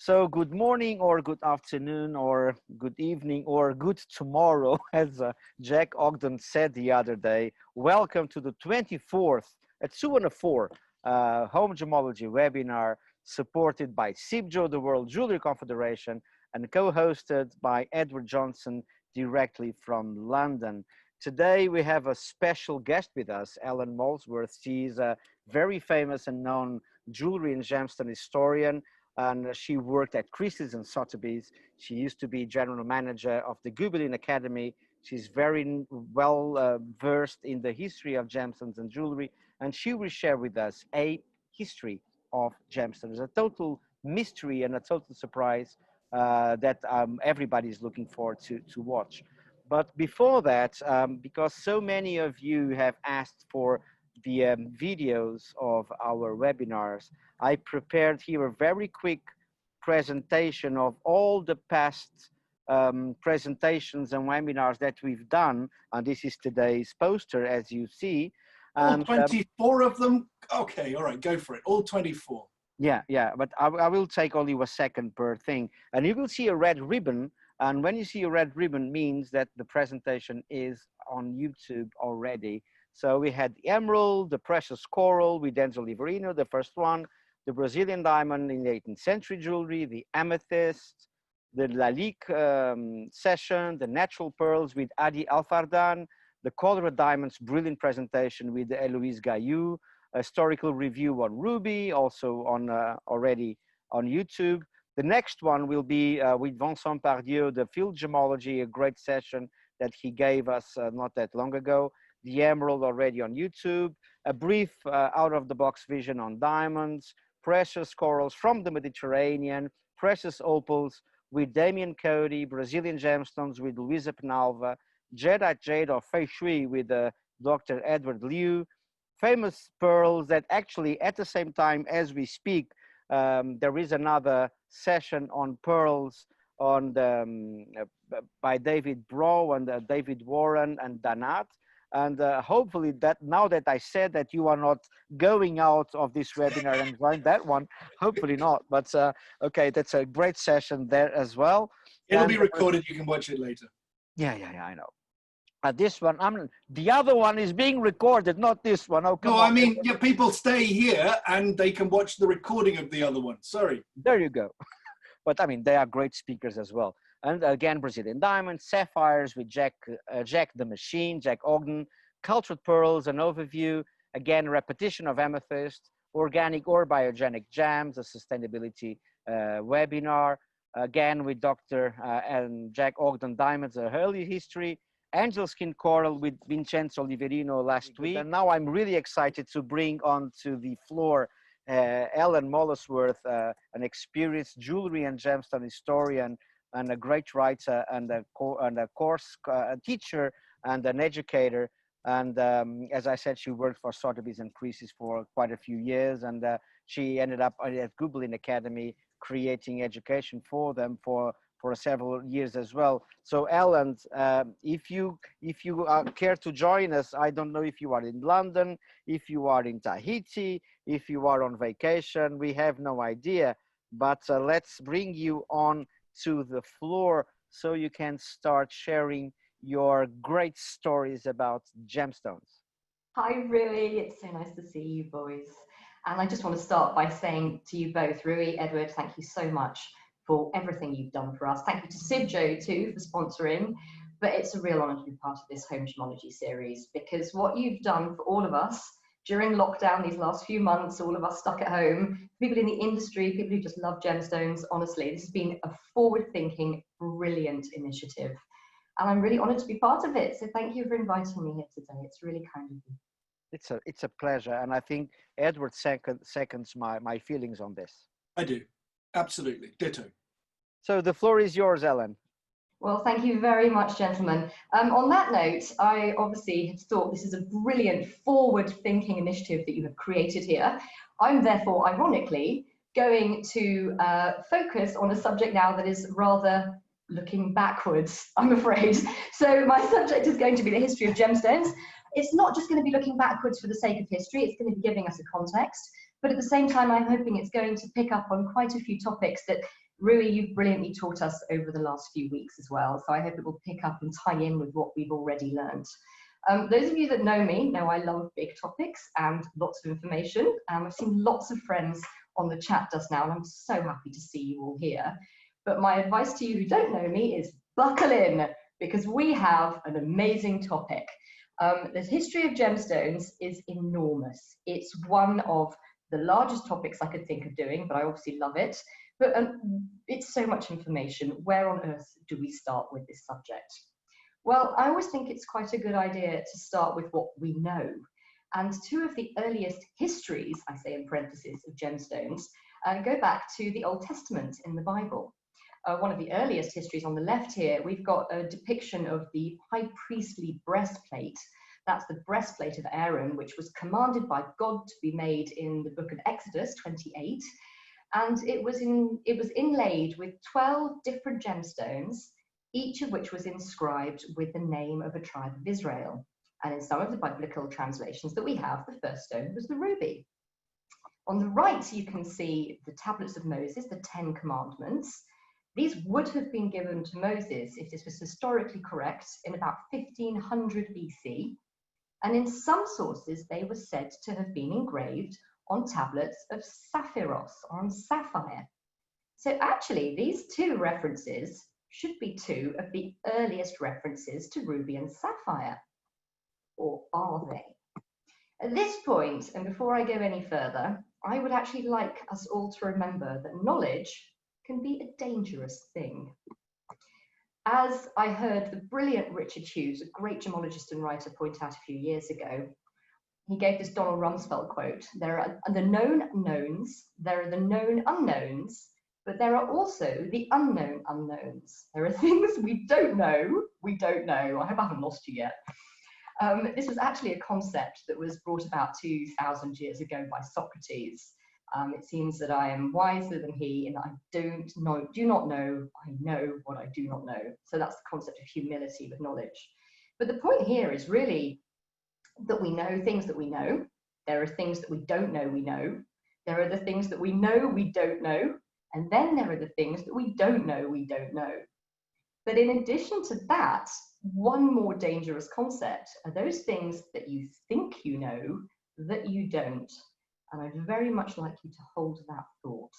So good morning or good afternoon or good evening or good tomorrow, as Jack Ogden said the other day. Welcome to the 24th at 2:04 Home Gemmology webinar supported by CIBJO, the World Jewellery Confederation, and co-hosted by Edward Johnson directly from London. Today we have a special guest with us, Helen Molesworth. She's a very famous and known jewelry and gemstone historian, and she worked at Christie's and Sotheby's. She used to be general manager of the Gobelin Academy. She's very well versed in the history of gemstones and jewelry, and she will share with us a history of gemstones, a total mystery and a total surprise that everybody is looking forward to watch. But before that, because so many of you have asked for the videos of our webinars, I prepared here a very quick presentation of all the past presentations and webinars that we've done. And this is today's poster, as you see. All 24 of them? Okay, all right, go for it. All 24. Yeah, but I will take only a second per thing. And you will see a red ribbon. And when you see a red ribbon, means that the presentation is on YouTube already. So we had the emerald, the precious coral with Enzo Liverino, the first one, the Brazilian diamond in the 18th century jewelry, the amethyst, the Lalique session, the natural pearls with Adi Alfardan, the colored diamonds, brilliant presentation with Eloise Gaillou, a historical review on ruby, also on already on YouTube. The next one will be with Vincent Pardieu, the field gemology, a great session that he gave us not that long ago. The emerald already on YouTube, a brief out-of-the-box vision on diamonds, precious corals from the Mediterranean, precious opals with Damien Cody, Brazilian gemstones with Luisa Penalva, Jadeite jade or Fei Shui with Dr. Edward Liu, famous pearls that actually at the same time as we speak, there is another session on pearls on the, by David Brough and David Warren and Danat. And hopefully that now that I said that you are not going out of this webinar and join that one, hopefully not. But okay, that's a great session there as well. It'll be recorded. You can watch it later. Yeah, I know. This one, the other one is being recorded, not this one. Oh, come on. I mean, yeah, people stay here and they can watch the recording of the other one. Sorry. There you go. But I mean, they are great speakers as well. And again, Brazilian diamonds, sapphires with Jack the Machine, Jack Ogden, cultured pearls, an overview, again, repetition of amethyst, organic or biogenic gems, a sustainability webinar, again with Dr. and Jack Ogden diamonds, a early history, angel skin coral with Vincenzo Liverino last week. And now I'm really excited to bring onto the floor Helen Molesworth, an experienced jewelry and gemstone historian and a great writer and a course teacher and an educator. And as I said, she worked for Sotheby's and Christie's for quite a few years. And she ended up at Gobelin Academy creating education for them for several years as well. So Ellen, if you care to join us, I don't know if you are in London, if you are in Tahiti, if you are on vacation, we have no idea, but let's bring you on to the floor so you can start sharing your great stories about gemstones. Hi, really, it's so nice to see you boys. And I just want to start by saying to you both, Rui, Edward, thank you so much for everything you've done for us. Thank you to CIBJO too for sponsoring, but it's a real honor to be part of this Home Gemmology series, because what you've done for all of us during lockdown, these last few months, all of us stuck at home, people in the industry, people who just love gemstones, honestly, this has been a forward-thinking, brilliant initiative. And I'm really honored to be part of it. So thank you for inviting me here today. It's really kind of you. It's a pleasure. And I think Edward seconds my feelings on this. I do. Absolutely. Ditto. So the floor is yours, Ellen. Well, thank you very much, gentlemen. On that note, I obviously have thought this is a brilliant forward-thinking initiative that you have created here. I'm therefore, ironically, going to focus on a subject now that is rather looking backwards, I'm afraid. So my subject is going to be the history of gemstones. It's not just going to be looking backwards for the sake of history, it's going to be giving us a context. But at the same time, I'm hoping it's going to pick up on quite a few topics that Rui, you've brilliantly taught us over the last few weeks as well, so I hope it will pick up and tie in with what we've already learned. Those of you that know me know I love big topics and lots of information. I've seen lots of friends on the chat just now, and I'm so happy to see you all here. But my advice to you who don't know me is buckle in, because we have an amazing topic. The history of gemstones is enormous. It's one of the largest topics I could think of doing, but I obviously love it. But it's so much information. Where on earth do we start with this subject? Well, I always think it's quite a good idea to start with what we know. And two of the earliest histories, I say in parentheses, of gemstones, go back to the Old Testament in the Bible. One of the earliest histories on the left here, we've got a depiction of the high priestly breastplate. That's the breastplate of Aaron, which was commanded by God to be made in the book of Exodus 28. And it was inlaid with 12 different gemstones, each of which was inscribed with the name of a tribe of Israel. And in some of the biblical translations that we have, the first stone was the ruby. On the right, you can see the tablets of Moses, the 10 commandments. These would have been given to Moses, if this was historically correct, in about 1500 BC. And in some sources, they were said to have been engraved on tablets of sapphires, or on sapphire. So actually, these two references should be two of the earliest references to ruby and sapphire. Or are they? At this point, and before I go any further, I would actually like us all to remember that knowledge can be a dangerous thing. As I heard the brilliant Richard Hughes, a great gemologist and writer, point out a few years ago, he gave this Donald Rumsfeld quote: "There are the known knowns, there are the known unknowns, but there are also the unknown unknowns. There are things we don't know, we don't know." I hope I haven't lost you yet. This was actually a concept that was brought about 2,000 years ago by Socrates. It seems that I am wiser than he, and I do not know, I know what I do not know. So that's the concept of humility with knowledge. But the point here is really that we know things that we know. There are things that we don't know we know. There are the things that we know we don't know. And then there are the things that we don't know we don't know. But in addition to that, one more dangerous concept are those things that you think you know that you don't. And I'd very much like you to hold that thought.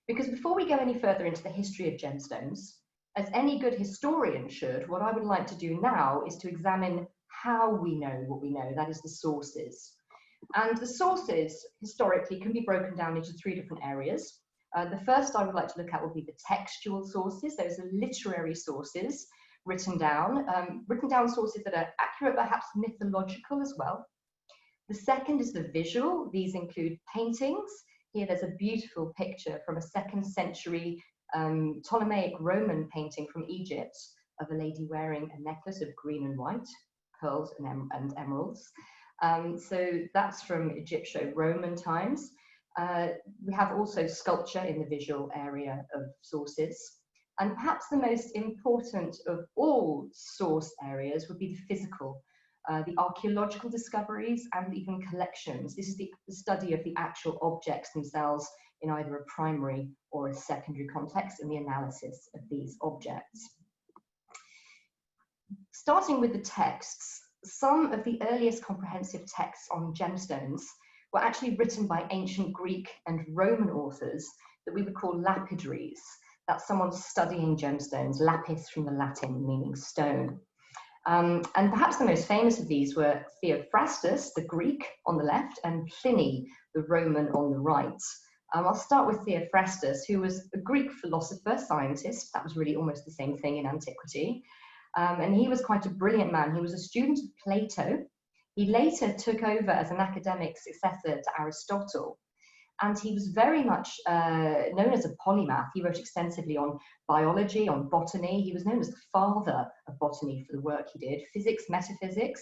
Because before we go any further into the history of gemstones, as any good historian should, what I would like to do now is to examine how we know what we know, that is the sources. And the sources historically can be broken down into three different areas. The first I would like to look at will be the textual sources. Those are literary sources written down sources that are accurate, perhaps mythological as well. The second is the visual. These include paintings. Here there's a beautiful picture from a 2nd century Ptolemaic Roman painting from Egypt of a lady wearing a necklace of green and white, pearls and emeralds. So that's from Egypto-Roman times. We have also sculpture in the visual area of sources. And perhaps the most important of all source areas would be the physical, the archaeological discoveries and even collections. This is the study of the actual objects themselves in either a primary or a secondary context, and the analysis of these objects. Starting with the texts, some of the earliest comprehensive texts on gemstones were actually written by ancient Greek and Roman authors that we would call lapidaries. That's someone studying gemstones, lapis from the Latin meaning stone. And perhaps the most famous of these were Theophrastus, the Greek, on the left, and Pliny, the Roman, on the right. I'll start with Theophrastus, who was a Greek philosopher, scientist. That was really almost the same thing in antiquity. And he was quite a brilliant man. He was a student of Plato. He later took over as an academic successor to Aristotle. And he was very much known as a polymath. He wrote extensively on biology, on botany. He was known as the father of botany for the work he did, physics, metaphysics.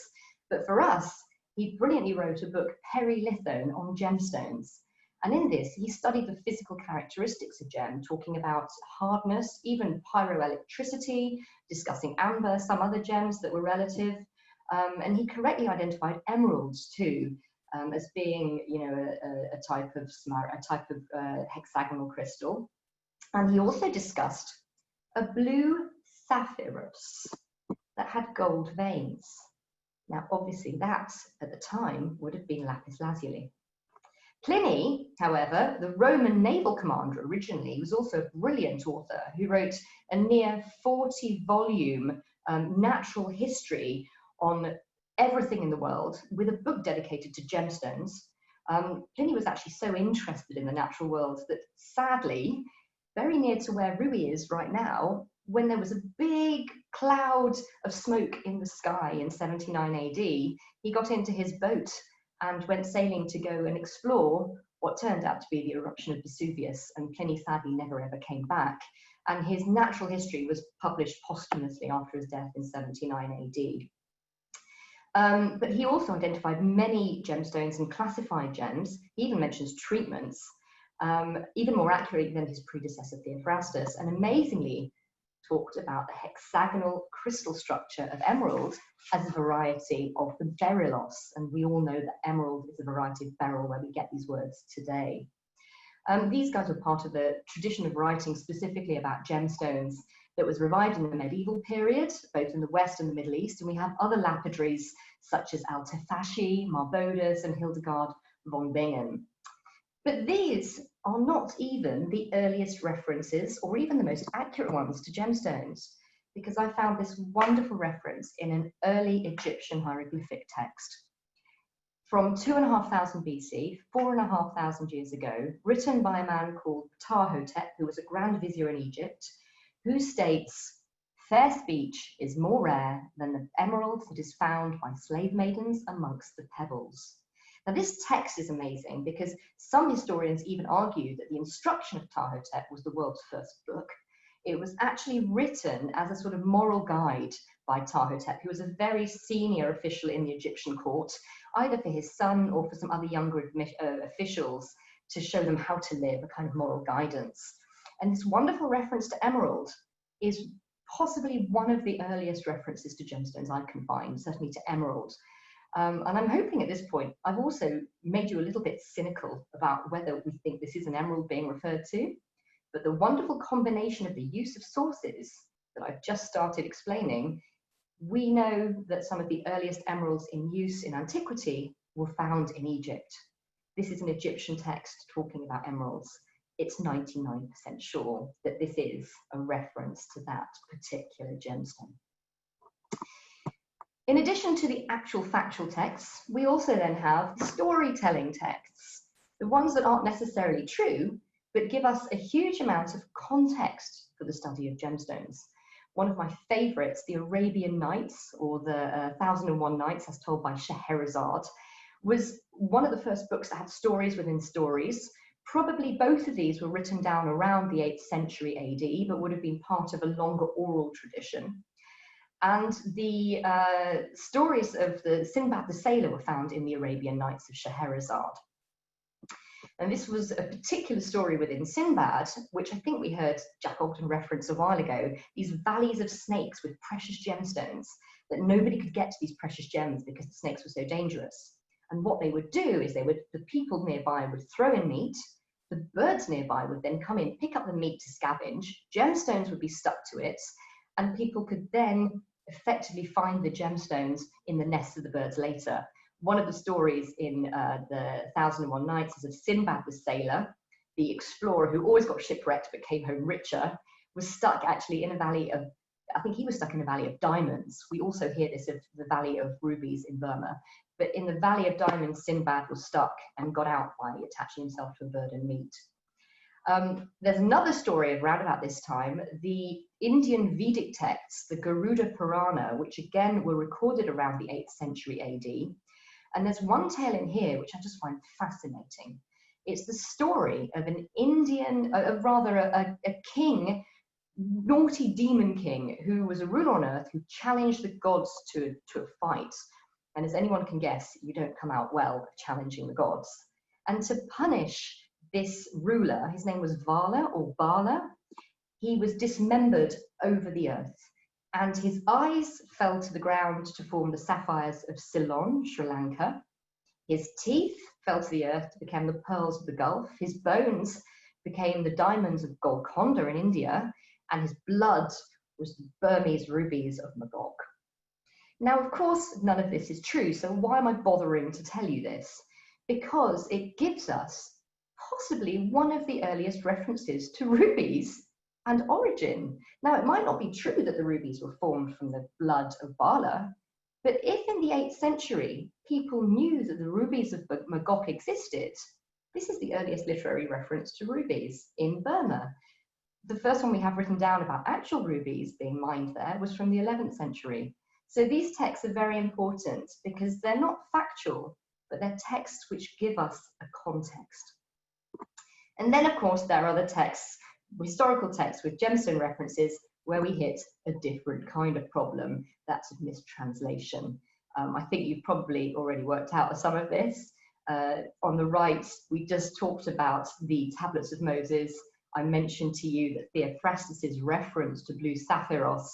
But for us, he brilliantly wrote a book, Perilithone, on gemstones. And in this, he studied the physical characteristics of gem, talking about hardness, even pyroelectricity, discussing amber, some other gems that were relative. And he correctly identified emeralds too, as being, you know, a type of hexagonal crystal. And he also discussed a blue sapphirus that had gold veins. Now, obviously, that at the time would have been lapis lazuli. Pliny, however, the Roman naval commander originally, was also a brilliant author who wrote a near 40-volume natural history on everything in the world, with a book dedicated to gemstones. Pliny was actually so interested in the natural world that, sadly, very near to where Rui is right now, when there was a big cloud of smoke in the sky in 79 AD, he got into his boat and went sailing to go and explore what turned out to be the eruption of Vesuvius, and Pliny sadly never ever came back. And his natural history was published posthumously after his death in 79 AD. But he also identified many gemstones and classified gems. He even mentions treatments, even more accurately than his predecessor Theophrastus, and amazingly talked about the hexagonal crystal structure of emerald as a variety of the berylos. And we all know that emerald is a variety of beryl, where we get these words today. These guys were part of the tradition of writing specifically about gemstones that was revived in the medieval period, both in the West and the Middle East. And we have other lapidaries such as Altefasci, Marbodus, and Hildegard von Bingen. But these are not even the earliest references, or even the most accurate ones, to gemstones, because I found this wonderful reference in an early Egyptian hieroglyphic text from 2500 BC, 4500 years ago, written by a man called Ptahhotep, who was a grand vizier in Egypt, who states, "Fair speech is more rare than the emerald that is found by slave maidens amongst the pebbles." Now, this text is amazing because some historians even argue that the Instruction of Ptahhotep was the world's first book. It was actually written as a sort of moral guide by Ptahhotep, who was a very senior official in the Egyptian court, either for his son or for some other younger officials, to show them how to live, a kind of moral guidance. And this wonderful reference to emerald is possibly one of the earliest references to gemstones I can find, certainly to emerald. And I'm hoping at this point, I've also made you a little bit cynical about whether we think this is an emerald being referred to. But the wonderful combination of the use of sources that I've just started explaining, we know that some of the earliest emeralds in use in antiquity were found in Egypt. This is an Egyptian text talking about emeralds. It's 99% sure that this is a reference to that particular gemstone. In addition to the actual factual texts, we also then have storytelling texts, the ones that aren't necessarily true, but give us a huge amount of context for the study of gemstones. One of my favorites, the Arabian Nights, or the 1001 Nights as told by Scheherazade, was one of the first books that had stories within stories. Probably both of these were written down around the 8th century AD, but would have been part of a longer oral tradition. And the stories of the Sinbad the Sailor were found in the Arabian Nights of Scheherazade. And this was a particular story within Sinbad, which I think we heard Jack Ogden reference a while ago, these valleys of snakes with precious gemstones, that nobody could get to these precious gems because the snakes were so dangerous. And what they would do is the people nearby would throw in meat, the birds nearby would then come in, pick up the meat to scavenge, gemstones would be stuck to it, and people could then effectively find the gemstones in the nests of the birds later. One of the stories in the 1001 Nights is of Sinbad the Sailor, the explorer who always got shipwrecked but came home richer, was stuck actually in a valley of, I think he was stuck in a valley of diamonds. We also hear this of the Valley of Rubies in Burma. But in the Valley of Diamonds, Sinbad was stuck and got out by attaching himself to a bird and meat. There's another story around about this time, the Indian Vedic texts, the Garuda Purana, which again were recorded around the 8th century AD. And there's one tale in here which I just find fascinating. It's the story of an Indian, a king, naughty demon king, who was a ruler on earth who challenged the gods to a fight. And as anyone can guess, you don't come out well challenging the gods. And to punish this ruler, his name was Vala or Bala, he was dismembered over the earth. And his eyes fell to the ground to form the sapphires of Ceylon, Sri Lanka. His teeth fell to the earth to become the pearls of the Gulf. His bones became the diamonds of Golconda in India, and his blood was the Burmese rubies of Magog. Now, of course, none of this is true, so why am I bothering to tell you this? Because it gives us possibly one of the earliest references to rubies and origin. Now, it might not be true that the rubies were formed from the blood of Bala, but if in the 8th century people knew that the rubies of Magog existed, this is the earliest literary reference to rubies in Burma. The first one we have written down about actual rubies being mined there was from the 11th century. So these texts are very important because they're not factual, but they're texts which give us a context. And then, of course, there are the texts, historical texts with gemstone references, where we hit a different kind of problem. That's mistranslation. I think you've probably already worked out some of this. On the right, we just talked about the tablets of Moses. I mentioned to you that Theophrastus's reference to blue sapphires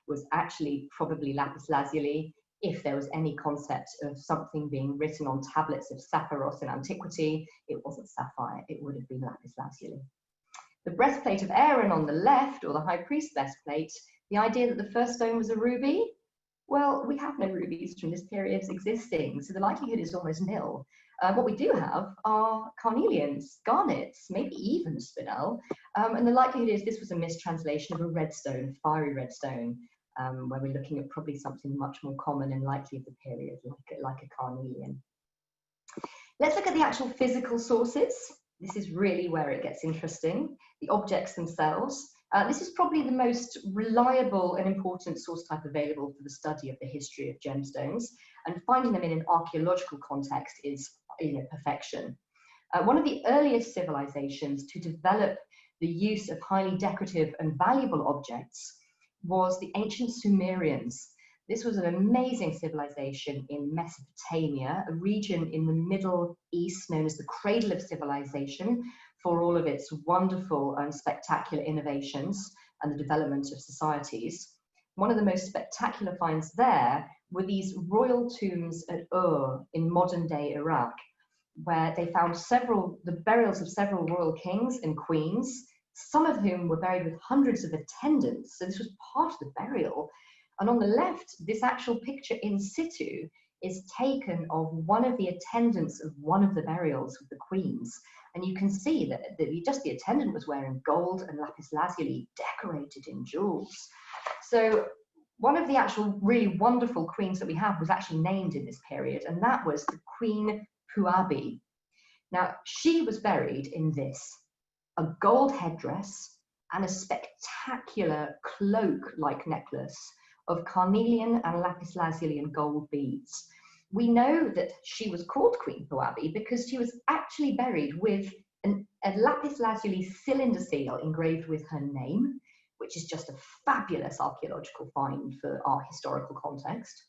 was actually probably lapis lazuli. If there was any concept of something being written on tablets of sapphires in antiquity, it wasn't sapphire, it would have been lapis lazuli. The breastplate of Aaron on the left, or the high priest's breastplate, the idea that the first stone was a ruby, well, we have no rubies from this period existing, so the likelihood is almost nil. What we do have are carnelians, garnets, maybe even spinel, and the likelihood is this was a mistranslation of a red stone, fiery red stone, where we're looking at probably something much more common and likely of the period, like a carnelian. Let's look at the actual physical sources. This is really where it gets interesting. The objects themselves. This is probably the most reliable and important source type available for the study of the history of gemstones, and finding them in an archaeological context is perfection. One of the earliest civilizations to develop the use of highly decorative and valuable objects was the ancient Sumerians. This was an amazing civilization in Mesopotamia, a region in the Middle East known as the cradle of civilization for all of its wonderful and spectacular innovations and the development of societies. One of the most spectacular finds there were these royal tombs at Ur in modern-day Iraq, where they found the burials of several royal kings and queens, some of whom were buried with hundreds of attendants. So this was part of the burial. And on the left, this actual picture in situ is taken of one of the attendants of one of the burials of the queens. And you can see that just the attendant was wearing gold and lapis lazuli decorated in jewels. So one of the actual really wonderful queens that we have was actually named in this period, and that was the Queen Puabi. Now, she was buried in this, a gold headdress and a spectacular cloak-like necklace of carnelian and lapis lazuli and gold beads. We know that she was called Queen Puabi because she was actually buried with a lapis lazuli cylinder seal engraved with her name, which is just a fabulous archaeological find for our historical context.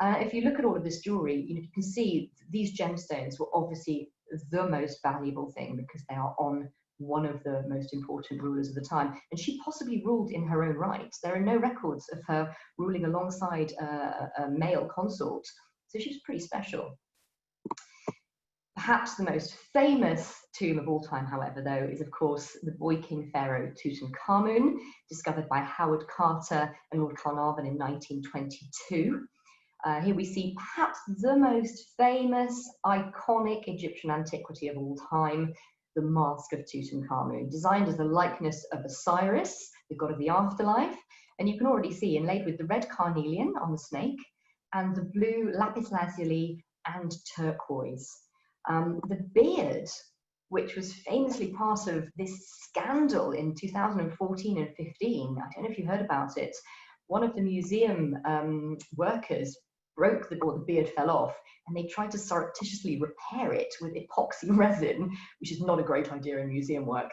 If you look at all of this jewelry, you can see these gemstones were obviously the most valuable thing because they are on one of the most important rulers of the time, and she possibly ruled in her own right. There are no records of her ruling alongside a male consort, so she was pretty special. Perhaps the most famous tomb of all time, however, though, is of course the boy king pharaoh Tutankhamun, discovered by Howard Carter and Lord Carnarvon in 1922. Here we see perhaps the most famous, iconic Egyptian antiquity of all time, the Mask of Tutankhamun, designed as a likeness of Osiris, the god of the afterlife. And you can already see inlaid with the red carnelian on the snake and the blue lapis lazuli and turquoise. The beard, which was famously part of this scandal in 2014 and 15, I don't know if you heard about it, one of the museum workers broke the beard fell off, and they tried to surreptitiously repair it with epoxy resin, which is not a great idea in museum work.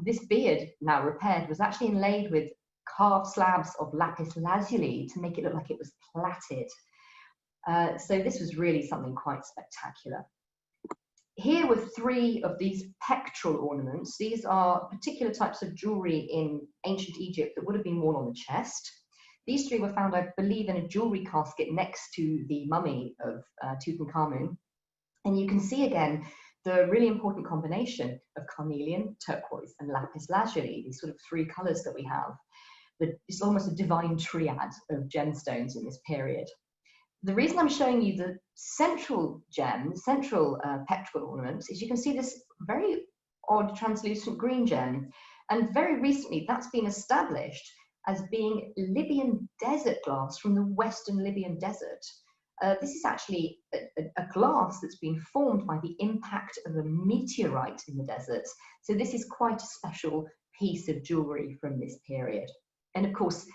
This beard, now repaired, was actually inlaid with carved slabs of lapis lazuli to make it look like it was plaited. So this was really something quite spectacular. Here were three of these pectoral ornaments. These are particular types of jewelry in ancient Egypt that would have been worn on the chest. These three were found, I believe, in a jewelry casket next to the mummy of Tutankhamun. And you can see again the really important combination of carnelian, turquoise, and lapis lazuli, these sort of three colors that we have. It's almost a divine triad of gemstones in this period. The reason I'm showing you the central gem, the central pectoral ornament, is you can see this very odd translucent green gem. And very recently, that's been established as being Libyan desert glass from the Western Libyan desert. This is actually a glass that's been formed by the impact of a meteorite in the desert. So this is quite a special piece of jewellery from this period. And of course,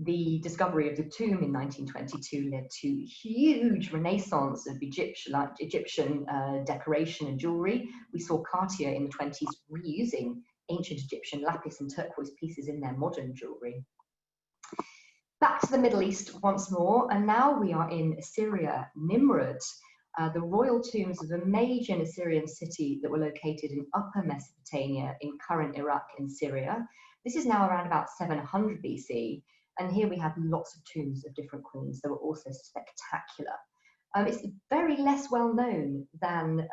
the discovery of the tomb in 1922 led to huge renaissance of Egyptian decoration and jewellery. We saw Cartier in the 20s reusing ancient Egyptian lapis and turquoise pieces in their modern jewellery. Back to the Middle East once more, and now we are in Assyria, Nimrud, the royal tombs of a major Assyrian city that were located in Upper Mesopotamia in current Iraq and Syria. This is now around about 700 BC, and here we have lots of tombs of different queens that were also spectacular. It's very less well known than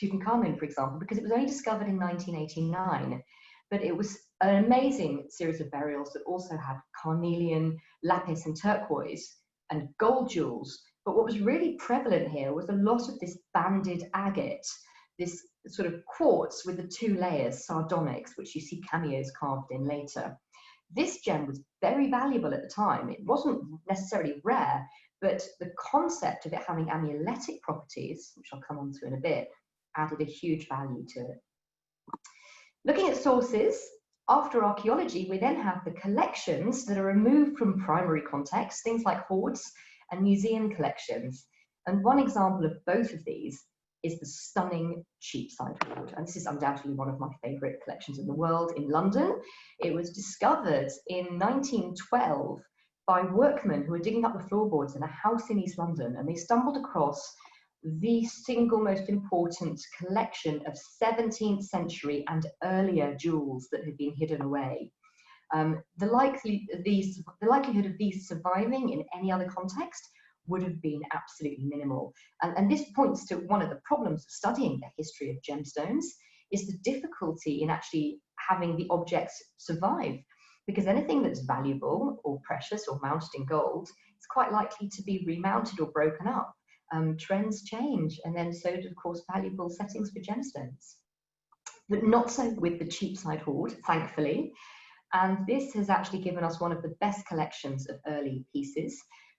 Tutankhamun, for example, because it was only discovered in 1989. But it was an amazing series of burials that also had carnelian, lapis, and turquoise, and gold jewels. But what was really prevalent here was a lot of this banded agate, this sort of quartz with the two layers, sardonyx, which you see cameos carved in later. This gem was very valuable at the time. It wasn't necessarily rare, but the concept of it having amuletic properties, which I'll come on to in a bit, added a huge value to it. Looking at sources, after archaeology, we then have the collections that are removed from primary context, things like hoards and museum collections. And one example of both of these is the stunning Cheapside Hoard. And this is undoubtedly one of my favourite collections in the world in London. It was discovered in 1912 by workmen who were digging up the floorboards in a house in East London, and they stumbled across the single most important collection of 17th century and earlier jewels that had been hidden away. The likelihood of these surviving in any other context would have been absolutely minimal. And this points to one of the problems of studying the history of gemstones, is the difficulty in actually having the objects survive, because anything that's valuable or precious or mounted in gold is quite likely to be remounted or broken up. Trends change, and then so do, of course, valuable settings for gemstones. But not so with the Cheapside Hoard, thankfully. And this has actually given us one of the best collections of early pieces.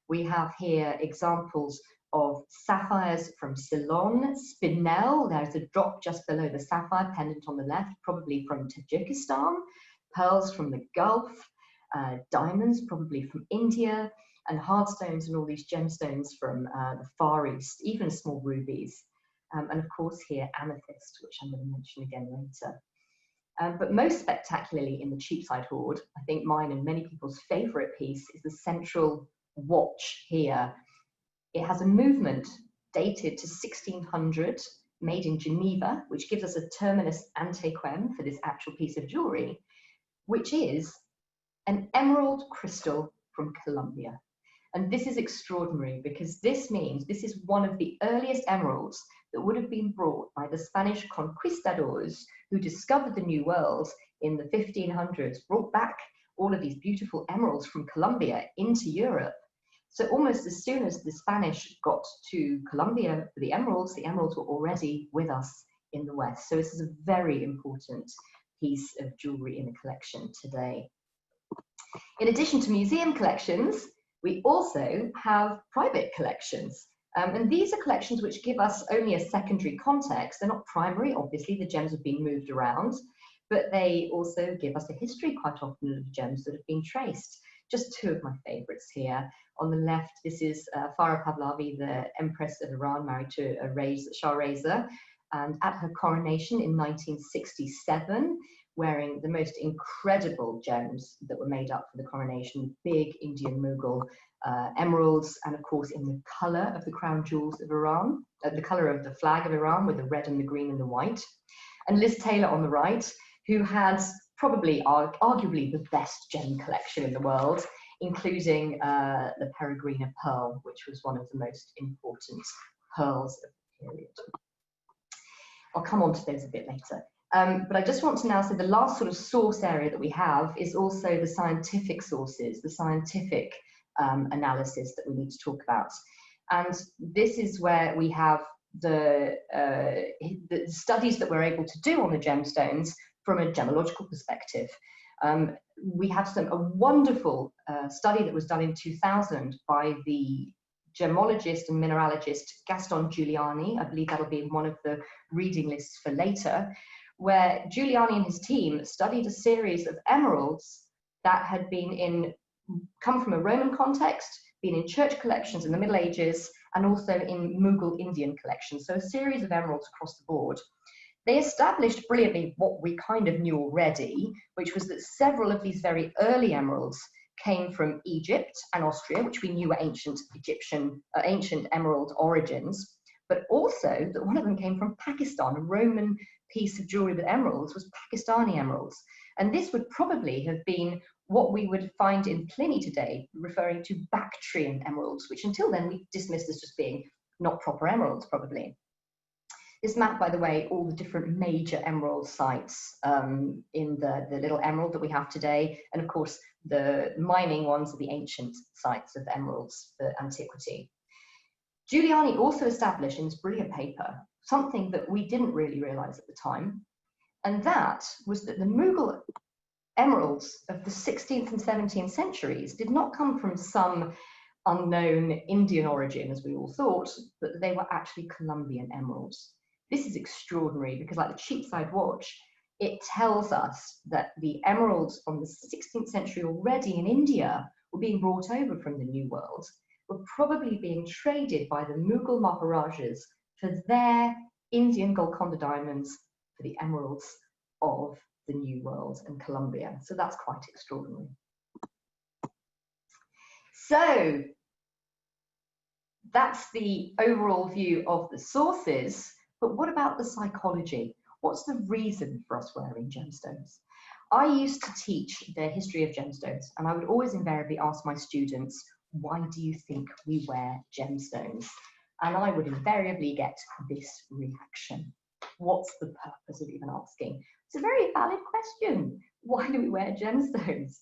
We have here examples of sapphires from Ceylon, spinel, there's a drop just below the sapphire pendant on the left, probably from Tajikistan, pearls from the Gulf, diamonds probably from India, and hardstones and all these gemstones from the Far East, even small rubies. And of course here, amethyst, which I'm going to mention again later. But most spectacularly in the Cheapside Hoard, I think mine and many people's favourite piece is the central watch here. It has a movement dated to 1600, made in Geneva, which gives us a terminus antequem for this actual piece of jewellery, which is an emerald crystal from Colombia. And this is extraordinary because this means this is one of the earliest emeralds that would have been brought by the Spanish conquistadors who discovered the New World in the 1500s, brought back all of these beautiful emeralds from Colombia into Europe. So almost as soon as the Spanish got to Colombia for the emeralds were already with us in the West. So this is a very important piece of jewellery in the collection today. In addition to museum collections, we also have private collections. And these are collections which give us only a secondary context. They're not primary, obviously, the gems have been moved around, but they also give us a history quite often of gems that have been traced. Just two of my favourites here. On the left, this is Farah Pahlavi, the Empress of Iran, married to Shah Reza, and at her coronation in 1967, wearing the most incredible gems that were made up for the coronation, big Indian Mughal emeralds, and of course in the colour of the crown jewels of Iran, the colour of the flag of Iran with the red and the green and the white. And Liz Taylor on the right, who has probably arguably the best gem collection in the world, including the Peregrina pearl, which was one of the most important pearls of the period. I'll come on to those a bit later. But I just want to now say the last sort of source area that we have is also the scientific sources, the scientific analysis that we need to talk about. And this is where we have the studies that we're able to do on the gemstones from a gemmological perspective. We have a wonderful study that was done in 2000 by the gemmologist and mineralogist Gaston Giuliani. I believe that'll be in one of the reading lists for later, where Giuliani and his team studied a series of emeralds that had come from a Roman context, been in church collections in the Middle Ages, and also in Mughal Indian collections. So a series of emeralds across the board. They established brilliantly what we kind of knew already, which was that several of these very early emeralds came from Egypt and Austria, which we knew were ancient emerald origins, but also that one of them came from Pakistan. A Roman piece of jewelry with emeralds was Pakistani emeralds. And this would probably have been what we would find in Pliny today, referring to Bactrian emeralds, which until then we dismissed as just being not proper emeralds, probably. This map, by the way, all the different major emerald sites in the little emerald that we have today. And of course, the mining ones are the ancient sites of emeralds for antiquity. Giuliani also established in his brilliant paper something that we didn't really realize at the time. And that was that the Mughal emeralds of the 16th and 17th centuries did not come from some unknown Indian origin, as we all thought, but they were actually Colombian emeralds. This is extraordinary because, like the Cheapside watch, it tells us that the emeralds from the 16th century already in India were being brought over from the New World, were probably being traded by the Mughal Maharajas for their Indian Golconda diamonds for the emeralds of the New World and Colombia. So that's quite extraordinary. So that's the overall view of the sources. But what about the psychology? What's the reason for us wearing gemstones? I used to teach the history of gemstones, and I would always invariably ask my students, why do you think we wear gemstones? And I would invariably get this reaction. What's the purpose of even asking? It's a very valid question. Why do we wear gemstones?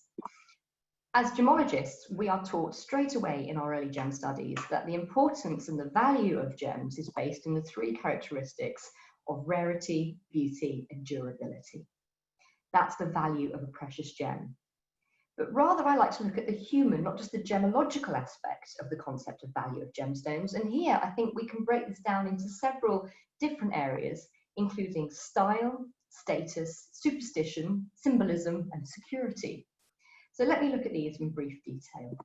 As gemmologists, we are taught straight away in our early gem studies that the importance and the value of gems is based in the three characteristics of rarity, beauty, and durability. That's the value of a precious gem. But rather, I like to look at the human, not just the gemmological aspect of the concept of value of gemstones. And here, I think we can break this down into several different areas, including style, status, superstition, symbolism, and security. So let me look at these in brief detail.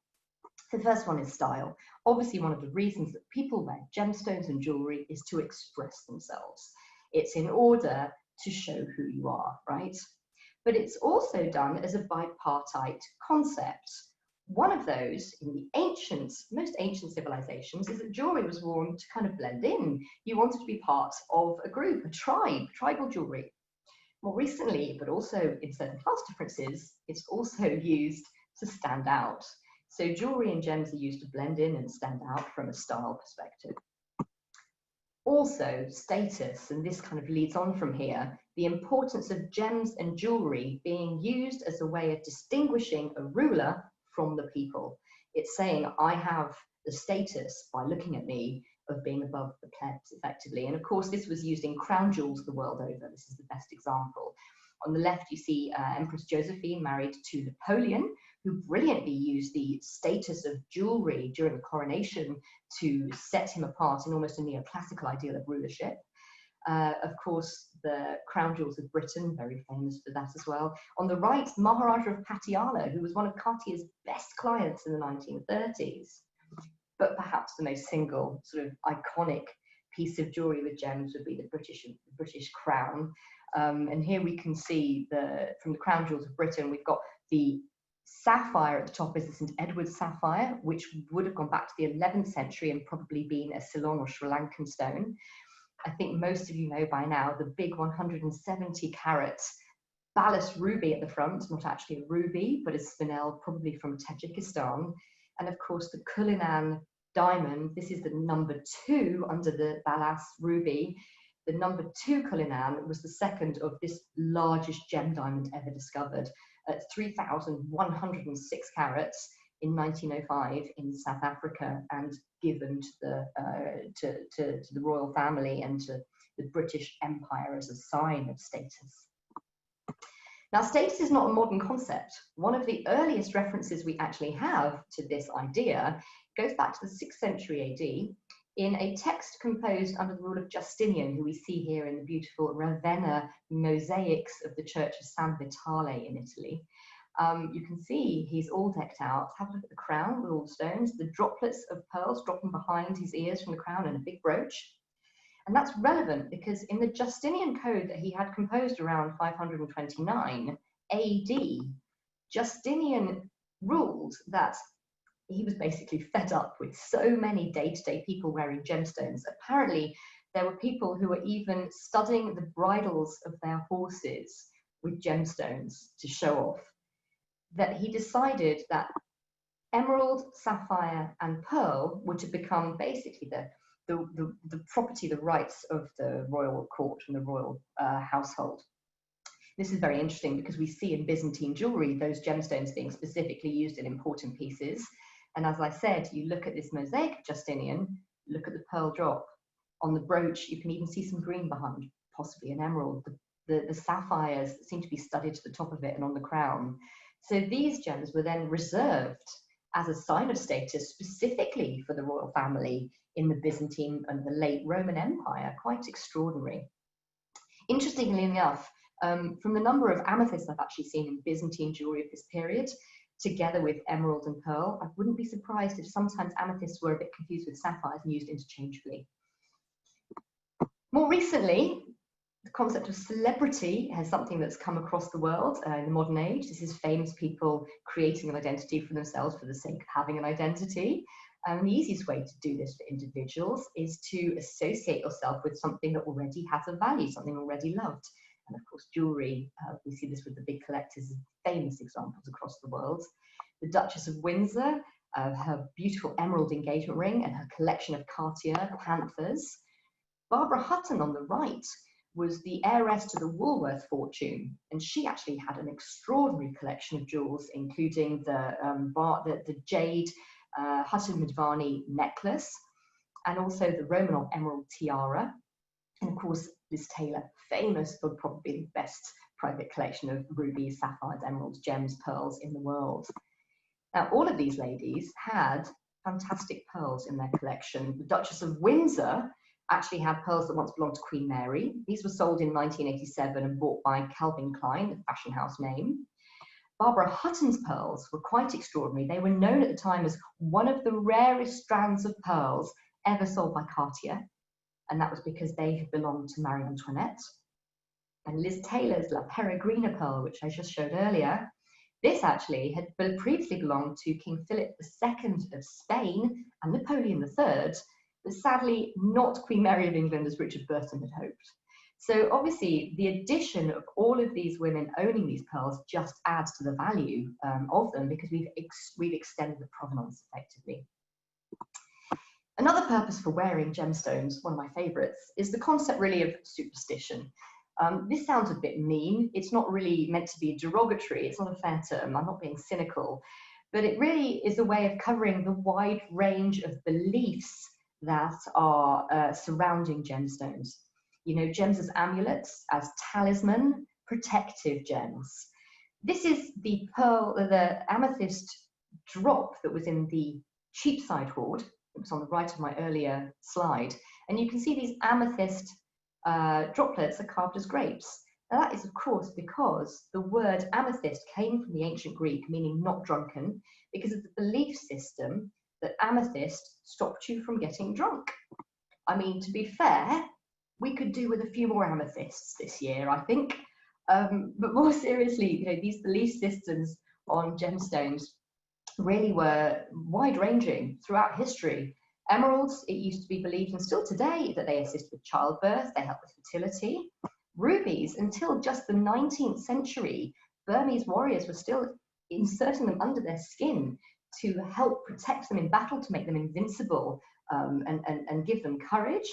The first one is style. Obviously, one of the reasons that people wear gemstones and jewelry is to express themselves. It's in order to show who you are, right? But it's also done as a bipartite concept. One of those in the most ancient civilizations is that jewelry was worn to kind of blend in. You wanted to be part of a group, a tribe, tribal jewelry. More recently, but also in certain class differences, it's also used to stand out. So jewelry and gems are used to blend in and stand out from a style perspective. Also, status, and this kind of leads on from here, the importance of gems and jewelry being used as a way of distinguishing a ruler from the people. It's saying, I have the status, by looking at me, of being above the plebs effectively. And of course, this was used in crown jewels the world over. This is the best example. On the left, you see Empress Josephine married to Napoleon, who brilliantly used the status of jewelry during the coronation to set him apart in almost a neoclassical ideal of rulership. Of course, the crown jewels of Britain, very famous for that as well. On the right, Maharaja of Patiala, who was one of Cartier's best clients in the 1930s. But perhaps the most single sort of iconic piece of jewelry with gems would be the British crown. And here we can see from the crown jewels of Britain, we've got the sapphire at the top is the St. Edward's sapphire, which would have gone back to the 11th century and probably been a Ceylon or Sri Lankan stone. I think most of you know by now the big 170 carat ballast ruby at the front, not actually a ruby, but a spinel, probably from Tajikistan. And of course, the Cullinan diamond, this is the number 2 under the ballast ruby. The number 2 Cullinan was the second of this largest gem diamond ever discovered at 3,106 carats in 1905 in South Africa, and given to the royal family and to the British Empire as a sign of status. Now, status is not a modern concept. One of the earliest references we actually have to this idea goes back to the 6th century AD in a text composed under the rule of Justinian, who we see here in the beautiful Ravenna mosaics of the Church of San Vitale in Italy. You can see he's all decked out. Have a look at the crown with all the stones, the droplets of pearls dropping behind his ears from the crown, and a big brooch. And that's relevant because in the Justinian code that he had composed around 529 AD, Justinian ruled that he was basically fed up with so many day-to-day people wearing gemstones. Apparently, there were people who were even studding the bridles of their horses with gemstones to show off, that he decided that emerald, sapphire, and pearl were to become basically the property, the rights of the royal court and the royal household. This is very interesting because we see in Byzantine jewellery those gemstones being specifically used in important pieces. And as I said, you look at this mosaic of Justinian, look at the pearl drop. On the brooch, you can even see some green behind, possibly an emerald. The sapphires seem to be studded to the top of it and on the crown. So these gems were then reserved as a sign of status specifically for the royal family in the Byzantine and the late Roman Empire. Quite extraordinary. Interestingly enough, from the number of amethysts I've actually seen in Byzantine jewellery of this period, together with emerald and pearl, I wouldn't be surprised if sometimes amethysts were a bit confused with sapphires and used interchangeably. More recently, the concept of celebrity has something that's come across the world in the modern age. This is famous people creating an identity for themselves for the sake of having an identity. And the easiest way to do this for individuals is to associate yourself with something that already has a value, something already loved. And of course, jewellery, we see this with the big collectors, famous examples across the world. The Duchess of Windsor, her beautiful emerald engagement ring and her collection of Cartier panthers. Barbara Hutton on the right was the heiress to the Woolworth fortune, and she actually had an extraordinary collection of jewels, including the jade Hutton Midvani necklace, and also the Romanov emerald tiara, and of course Liz Taylor, famous for probably the best private collection of rubies, sapphires, emeralds, gems, pearls in the world. Now, all of these ladies had fantastic pearls in their collection. The Duchess of Windsor actually had pearls that once belonged to Queen Mary. These were sold in 1987 and bought by Calvin Klein, the fashion house name. Barbara Hutton's pearls were quite extraordinary. They were known at the time as one of the rarest strands of pearls ever sold by Cartier, and that was because they had belonged to Marie Antoinette. And Liz Taylor's La Peregrina pearl, which I just showed earlier, this actually had previously belonged to King Philip II of Spain and Napoleon III, but sadly not Queen Mary of England as Richard Burton had hoped. So obviously the addition of all of these women owning these pearls just adds to the value of them, because we've extended the provenance effectively. Another purpose for wearing gemstones, one of my favourites, is the concept really of superstition. This sounds a bit mean. It's not really meant to be derogatory. It's not a fair term. I'm not being cynical. But it really is a way of covering the wide range of beliefs that are surrounding gemstones. You know, gems as amulets, as talisman, protective gems. This is the amethyst drop that was in the Cheapside Hoard. It was on the right of my earlier slide. And you can see these amethyst droplets are carved as grapes. Now that is, of course, because the word amethyst came from the ancient Greek, meaning not drunken, because of the belief system that amethyst stopped you from getting drunk. I mean, to be fair, we could do with a few more amethysts this year, I think. But more seriously, you know, these belief systems on gemstones really were wide-ranging throughout history. Emeralds, it used to be believed, and still today, that they assist with childbirth, they help with fertility. Rubies, until just the 19th century, Burmese warriors were still inserting them under their skin to help protect them in battle, to make them invincible and give them courage.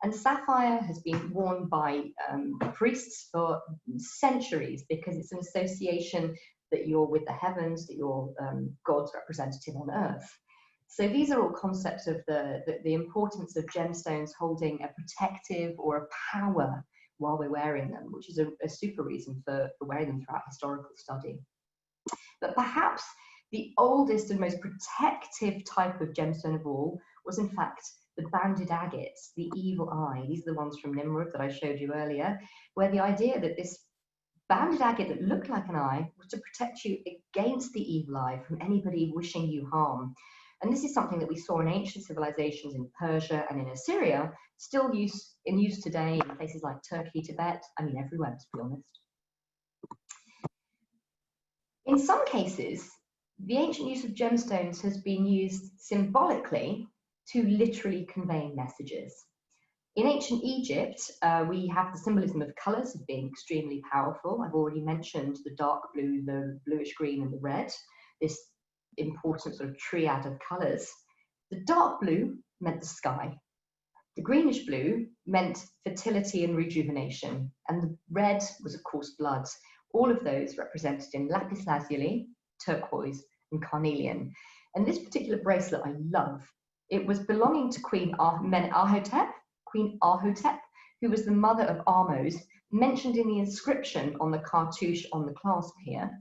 And sapphire has been worn by priests for centuries because it's an association that you're with the heavens, that you're God's representative on earth. So these are all concepts of the importance of gemstones holding a protective or a power while we're wearing them, which is a super reason for wearing them throughout historical study. But perhaps the oldest and most protective type of gemstone of all was in fact the banded agates, the evil eye. These are the ones from Nimrod that I showed you earlier, where the idea that this banded agate that looked like an eye was to protect you against the evil eye from anybody wishing you harm. And this is something that we saw in ancient civilizations in Persia and in Assyria, still in use today in places like Turkey, Tibet, I mean everywhere, to be honest. In some cases, the ancient use of gemstones has been used symbolically to literally convey messages. In ancient Egypt, we have the symbolism of colours as being extremely powerful. I've already mentioned the dark blue, the bluish green and the red, this important sort of triad of colours. The dark blue meant the sky. The greenish blue meant fertility and rejuvenation. And the red was, of course, blood. All of those represented in lapis lazuli, turquoise, and carnelian. And this particular bracelet I love. It was belonging to Queen Ahotep, who was the mother of Ahmose, mentioned in the inscription on the cartouche on the clasp here.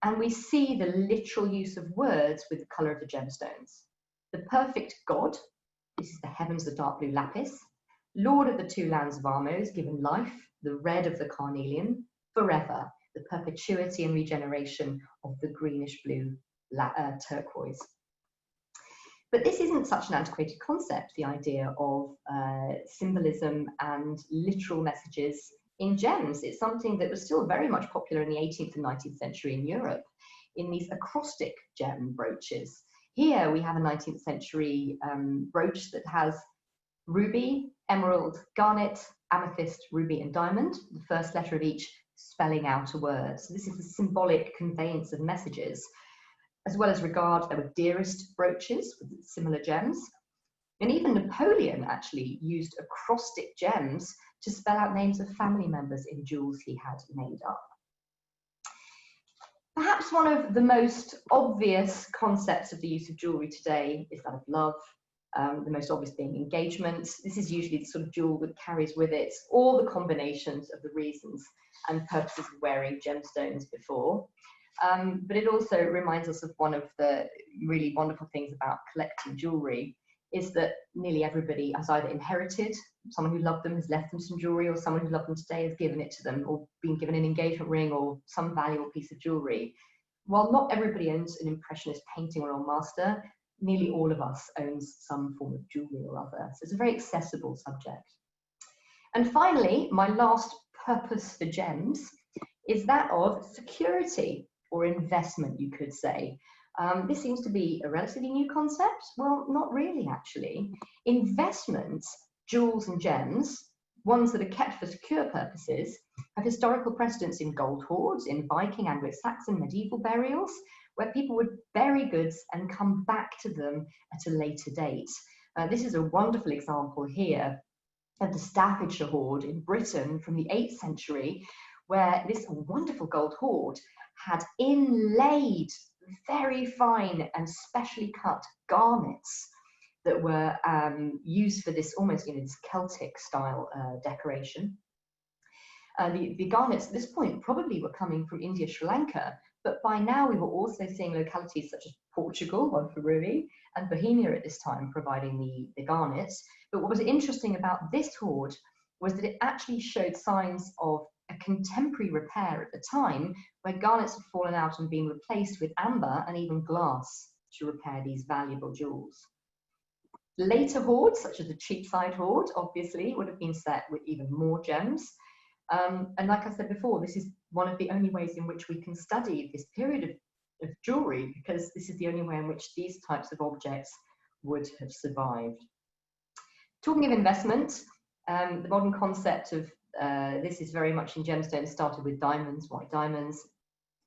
And we see the literal use of words with the colour of the gemstones. The perfect God, this is the heavens, the dark blue lapis. Lord of the two lands of Ahmose, given life, the red of the carnelian, forever, the perpetuity and regeneration of the greenish blue turquoise. But this isn't such an antiquated concept, the idea of symbolism and literal messages in gems. It's something that was still very much popular in the 18th and 19th century in Europe, in these acrostic gem brooches. Here we have a 19th century brooch that has ruby, emerald, garnet, amethyst, ruby, and diamond, the first letter of each spelling out a word. So this is the symbolic conveyance of messages. As well as regard, there were dearest brooches with similar gems. And even Napoleon actually used acrostic gems to spell out names of family members in jewels he had made up. Perhaps one of the most obvious concepts of the use of jewellery today is that of love, the most obvious being engagement. This is usually the sort of jewel that carries with it all the combinations of the reasons and purposes of wearing gemstones before. But it also reminds us of one of the really wonderful things about collecting jewellery, is that nearly everybody has either inherited, someone who loved them has left them some jewellery, or someone who loved them today has given it to them, or been given an engagement ring or some valuable piece of jewellery. While not everybody owns an impressionist painting or a master, nearly all of us owns some form of jewellery or other. So it's a very accessible subject. And finally, my last purpose for gems is that of security, or investment, you could say. This seems to be a relatively new concept. Well, not really, actually. Investments, jewels and gems, ones that are kept for secure purposes, have historical precedents in gold hoards, in Viking, Anglo-Saxon, medieval burials, where people would bury goods and come back to them at a later date. This is a wonderful example here of the Staffordshire hoard in Britain from the 8th century, where this wonderful gold hoard had inlaid very fine and specially cut garnets that were used for this almost, this Celtic style decoration. The garnets at this point probably were coming from India, Sri Lanka, but by now we were also seeing localities such as Portugal, one for ruby, and Bohemia at this time providing the garnets. But what was interesting about this hoard was that it actually showed signs of a contemporary repair at the time, where garnets had fallen out and been replaced with amber and even glass to repair these valuable jewels. Later hoards, such as the Cheapside Hoard, obviously would have been set with even more gems. And like I said before, this is one of the only ways in which we can study this period of jewellery, because this is the only way in which these types of objects would have survived. Talking of investment, the modern concept of this is very much in gemstones, started with diamonds, white diamonds,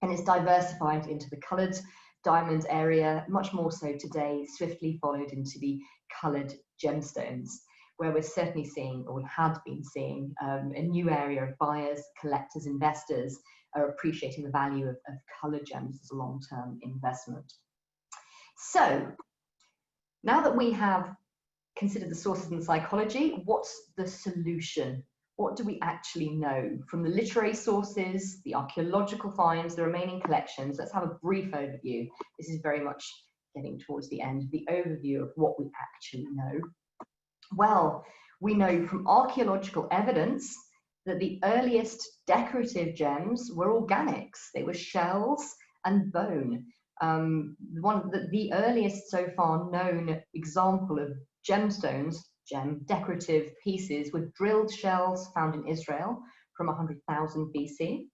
and it's diversified into the coloured diamond area, much more so today, swiftly followed into the coloured gemstones. where we're certainly seeing, or we had been seeing, a new area of buyers, collectors, investors are appreciating the value of coloured gems as a long-term investment. So now that we have considered the sources and psychology, what's the solution? What do we actually know from the literary sources, the archaeological finds, the remaining collections? Let's have a brief overview. This is very much getting towards the end, the overview of what we actually know. Well, we know from archaeological evidence that the earliest decorative gems were organics. They were shells and bone. The earliest so far known example of gemstones, decorative pieces, were drilled shells found in Israel from 100,000 BC.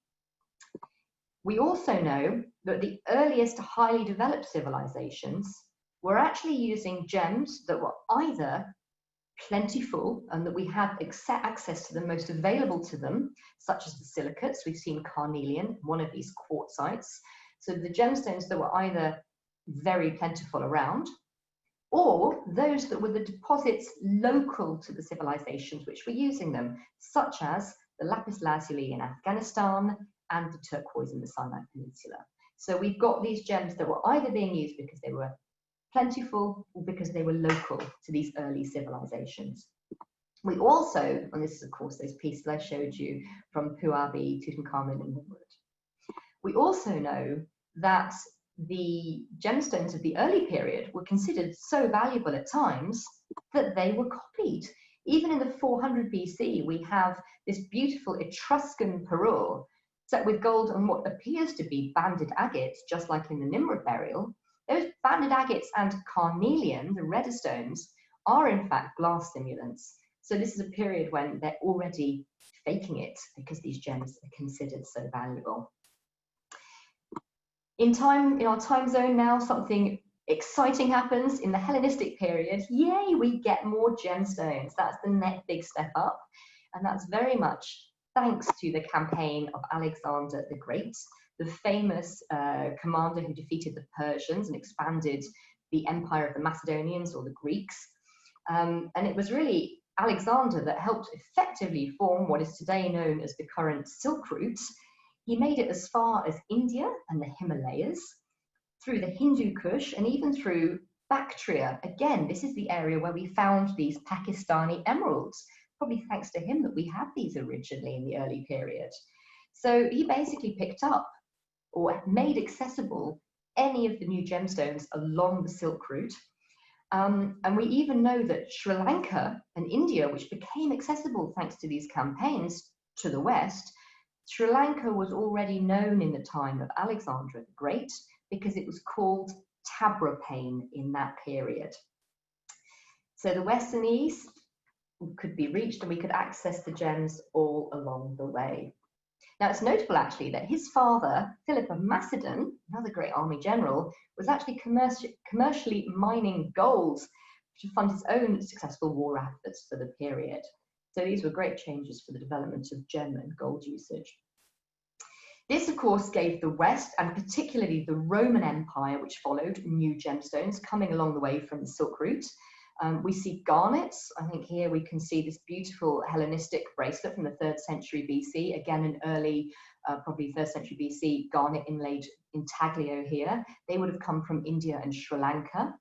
We also know that the earliest highly developed civilizations were actually using gems that were either plentiful and that we had access to the most available to them, such as the silicates. We've seen carnelian, one of these quartzites. So the gemstones that were either very plentiful around, or those that were the deposits local to the civilizations which were using them, such as the lapis lazuli in Afghanistan and the turquoise in the Sinai Peninsula. So we've got these gems that were either being used because they were plentiful or because they were local to these early civilizations. We also, and this is of course those pieces I showed you from Puabi, Tutankhamun and Nimrud. We also know that the gemstones of the early period were considered so valuable at times that they were copied. Even in the 400 BC, we have this beautiful Etruscan parure set with gold and what appears to be banded agates, just like in the Nimrud burial. Those banded agates and carnelian, the redder stones, are in fact glass simulants. So this is a period when they're already faking it because these gems are considered so valuable. In our time zone now, something exciting happens in the Hellenistic period. Yay, we get more gemstones. That's the next big step up. And that's very much thanks to the campaign of Alexander the Great, the famous commander who defeated the Persians and expanded the empire of the Macedonians or the Greeks. And it was really Alexander that helped effectively form what is today known as the current Silk Route. He made it as far as India and the Himalayas, through the Hindu Kush, and even through Bactria. Again, this is the area where we found these Pakistani emeralds. Probably thanks to him that we had these originally in the early period. So he basically picked up or made accessible any of the new gemstones along the Silk Route. And we even know that Sri Lanka and India, which became accessible thanks to these campaigns to the west, Sri Lanka was already known in the time of Alexander the Great because it was called Taprobane in that period. So the west and east could be reached and we could access the gems all along the way. Now it's notable actually that his father, Philip of Macedon, another great army general, was actually commercially mining gold to fund his own successful war efforts for the period. So these were great changes for the development of gem and gold usage. This, of course, gave the West, and particularly the Roman Empire, which followed, new gemstones coming along the way from the Silk Route. We see garnets. I think here we can see this beautiful Hellenistic bracelet from the 3rd century BC. Again, an early, probably 1st century BC garnet inlaid intaglio here. They would have come from India and Sri Lanka.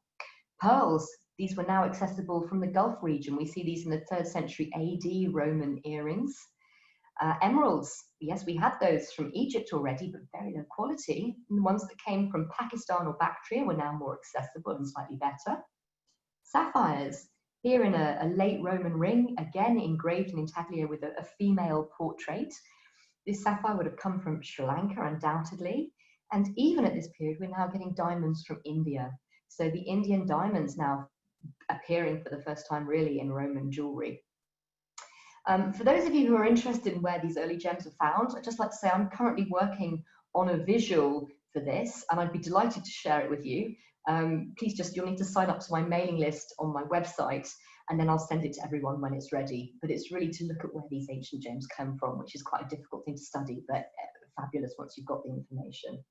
Pearls. These were now accessible from the Gulf region. We see these in the 3rd century AD Roman earrings. Emeralds, yes, we had those from Egypt already, but very low quality. And the ones that came from Pakistan or Bactria were now more accessible and slightly better. Sapphires, here in a late Roman ring, again engraved in intaglio with a female portrait. This sapphire would have come from Sri Lanka, undoubtedly. And even at this period, we're now getting diamonds from India. So the Indian diamonds now appearing for the first time really in Roman jewellery. For those of you who are interested in where these early gems are found, I'd just like to say I'm currently working on a visual for this, and I'd be delighted to share it with you. Please you'll need to sign up to my mailing list on my website, and then I'll send it to everyone when it's ready. But it's really to look at where these ancient gems come from, which is quite a difficult thing to study, but fabulous once you've got the information.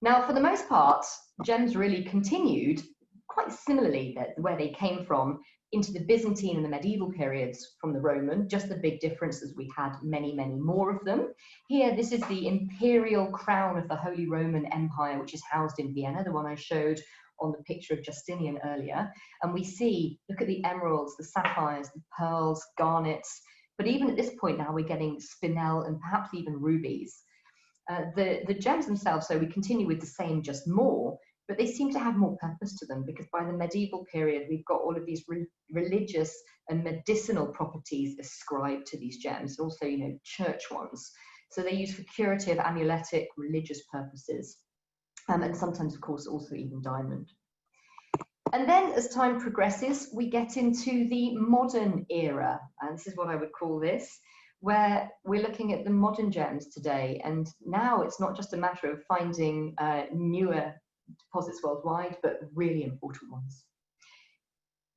Now, for the most part, gems really continued quite similarly where they came from into the Byzantine and the medieval periods from the Roman. Just the big difference is we had many, many more of them. Here, this is the imperial crown of the Holy Roman Empire, which is housed in Vienna, the one I showed on the picture of Justinian earlier. And we see, look at the emeralds, the sapphires, the pearls, garnets. But even at this point now, we're getting spinel and perhaps even rubies. The gems themselves, so we continue with the same, just more, but they seem to have more purpose to them, because by the medieval period, we've got all of these religious and medicinal properties ascribed to these gems, also, you know, church ones. So they're used for curative, amuletic, religious purposes. And sometimes, of course, also even diamond. And then as time progresses, we get into the modern era. And this is what I would call this, where we're looking at the modern gems today. And now it's not just a matter of finding newer deposits worldwide, but really important ones.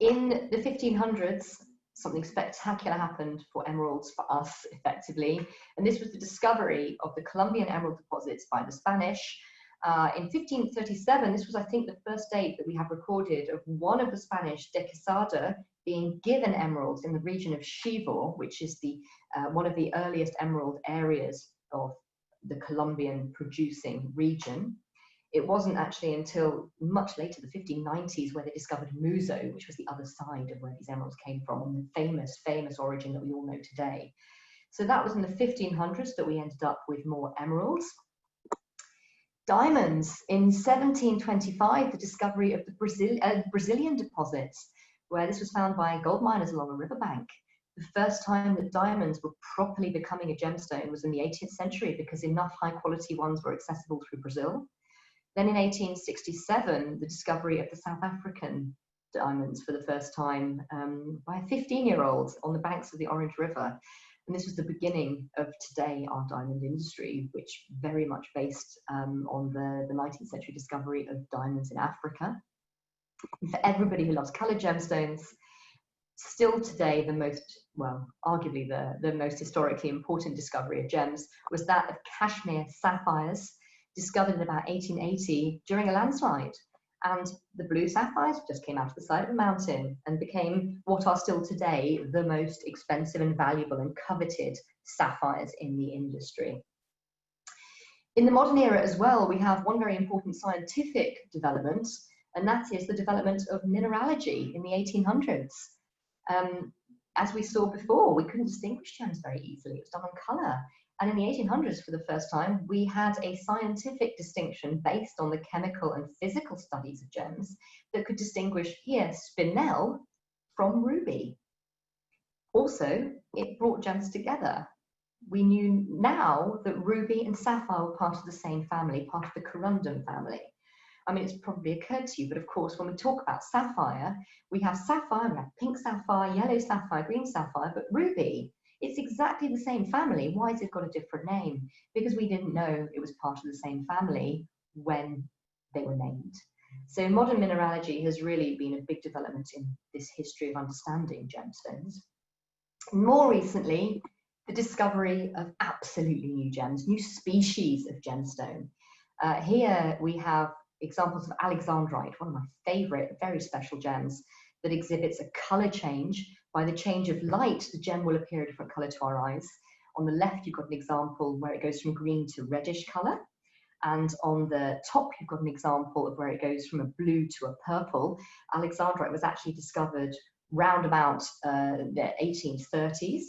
In the 1500s, something spectacular happened for emeralds, for us, effectively. And this was the discovery of the Colombian emerald deposits by the Spanish. In 1537, this was, I think, the first date that we have recorded of one of the Spanish, de Quesada, being given emeralds in the region of Chivor, which is the one of the earliest emerald areas of the Colombian producing region. It wasn't actually until much later, the 1590s, where they discovered Muso, which was the other side of where these emeralds came from, and the famous origin that we all know today. So that was in the 1500s that we ended up with more emeralds. Diamonds. In 1725, the discovery of the Brazilian deposits, where this was found by gold miners along a riverbank. The first time that diamonds were properly becoming a gemstone was in the 18th century, because enough high quality ones were accessible through Brazil. Then in 1867, the discovery of the South African diamonds for the first time by a 15-year-old on the banks of the Orange River. And this was the beginning of today, our diamond industry, which very much based on the 19th century discovery of diamonds in Africa. And for everybody who loves colored gemstones, still today the most, well, arguably the most historically important discovery of gems was that of Kashmir sapphires, discovered in about 1880 during a landslide. And the blue sapphires just came out of the side of a mountain and became what are still today the most expensive and valuable and coveted sapphires in the industry. In the modern era as well, we have one very important scientific development, and that is the development of mineralogy in the 1800s. As we saw before, we couldn't distinguish gems very easily. It was done on colour. And in the 1800s, for the first time, we had a scientific distinction based on the chemical and physical studies of gems that could distinguish here spinel from ruby. Also, it brought gems together. We knew now that ruby and sapphire were part of the same family, part of the corundum family. I mean, it's probably occurred to you, but of course, when we talk about sapphire, we have pink sapphire, yellow sapphire, green sapphire, but ruby, it's exactly the same family. Why has it got a different name? Because we didn't know it was part of the same family when they were named. So modern mineralogy has really been a big development in this history of understanding gemstones. More recently, the discovery of absolutely new gems, new species of gemstone. Here we have examples of alexandrite, one of my favorite, very special gems that exhibits a color change. By the change of light, the gem will appear a different color to our eyes. On the left, you've got an example where it goes from green to reddish color. And on the top, you've got an example of where it goes from a blue to a purple. Alexandrite was actually discovered round about the 1830s.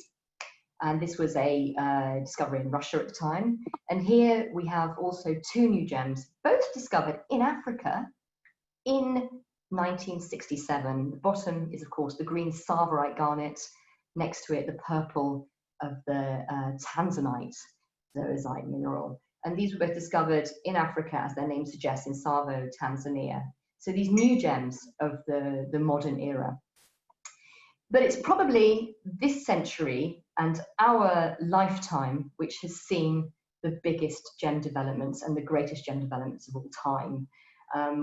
And this was a discovery in Russia at the time. And here we have also two new gems, both discovered in Africa in 1967. The bottom is, of course, the green Sarvarite garnet. Next to it, the purple of the tanzanite, zoisite mineral. And these were both discovered in Africa, as their name suggests, in Tsavo, Tanzania. So these new gems of the modern era. But it's probably this century and our lifetime which has seen the biggest gem developments and the greatest gem developments of all time.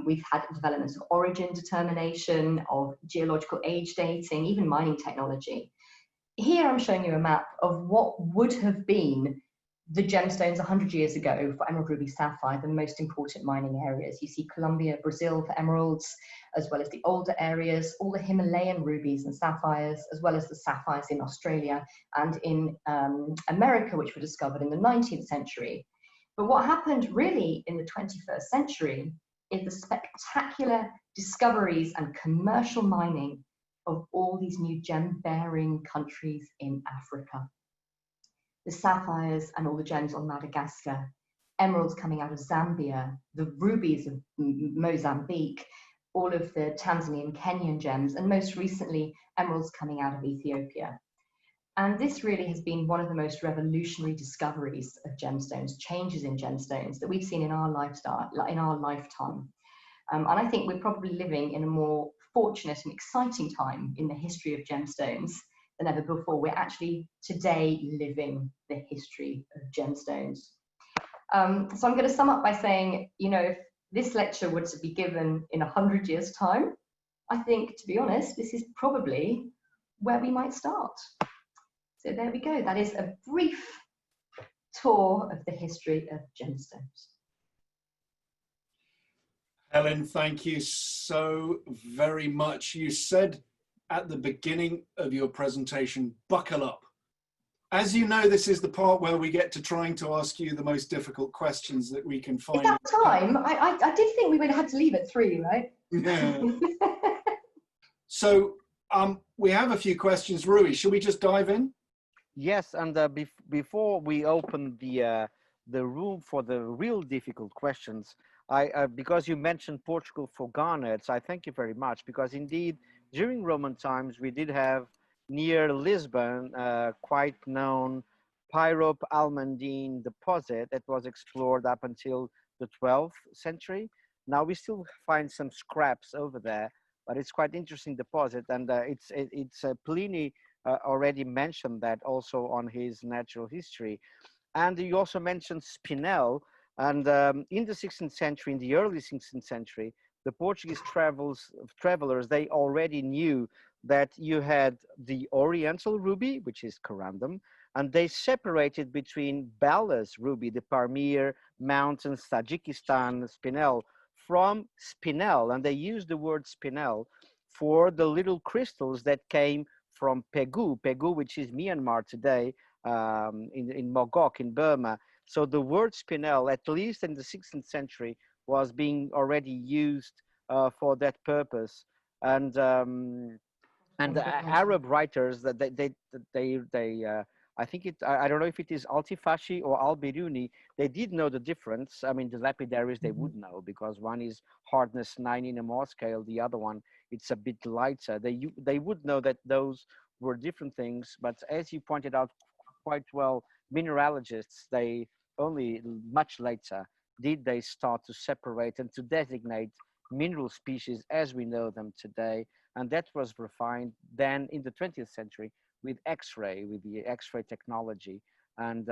We've had developments of origin determination, of geological age dating, even mining technology. Here I'm showing you a map of what would have been the gemstones 100 years ago for emerald, ruby, sapphire, the most important mining areas. You see Colombia, Brazil for emeralds, as well as the older areas, all the Himalayan rubies and sapphires, as well as the sapphires in Australia and in America, which were discovered in the 19th century. But what happened really in the 21st century is the spectacular discoveries and commercial mining of all these new gem-bearing countries in Africa. The sapphires and all the gems on Madagascar, emeralds coming out of Zambia, the rubies of Mozambique, all of the Tanzanian, Kenyan gems, and most recently, emeralds coming out of Ethiopia. And this really has been one of the most revolutionary discoveries of gemstones, changes in gemstones that we've seen in our lifestyle, in our lifetime. And I think we're probably living in a more fortunate and exciting time in the history of gemstones than ever before. We're actually today living the history of gemstones. So I'm going to sum up by saying, you know, if this lecture were to be given in 100 years' time, I think, to be honest, this is probably where we might start. So there we go. That is a brief tour of the history of gemstones. Helen, thank you so very much. You said at the beginning of your presentation, buckle up. As you know, this is the part where we get to trying to ask you the most difficult questions that we can find. Is that time? I did think we would have had to leave at 3, right? Yeah. So we have a few questions. Rui, should we just dive in? Yes, and before we open the room for the real difficult questions, because you mentioned Portugal for garnets, I thank you very much, because indeed during Roman times we did have near Lisbon quite known pyrope-almandine deposit that was explored up until the 12th century. Now we still find some scraps over there, but it's quite interesting deposit, and it's Pliny already mentioned that also on his natural history. And you also mentioned spinel, and in the 16th century, in the early 16th century, the Portuguese travelers, they already knew that you had the Oriental ruby, which is corundum, and they separated between Bellas ruby, the Pamir Mountains, Tajikistan spinel, from spinel, and they used the word spinel for the little crystals that came from Pegu, which is Myanmar today, in Mogok, in Burma. So the word spinel, at least in the 16th century, was being already used for that purpose. And the Arab writers, that I think I don't know if it is Altifashi or Al-Biruni, they did know the difference. I mean, the lapidaries, they would know, because one is hardness 9 in a Mohs scale, the other one, it's a bit lighter. They would know that those were different things, but as you pointed out quite well, mineralogists, they only much later did they start to separate and to designate mineral species as we know them today. And that was refined then in the 20th century with X-ray, with the X-ray technology. And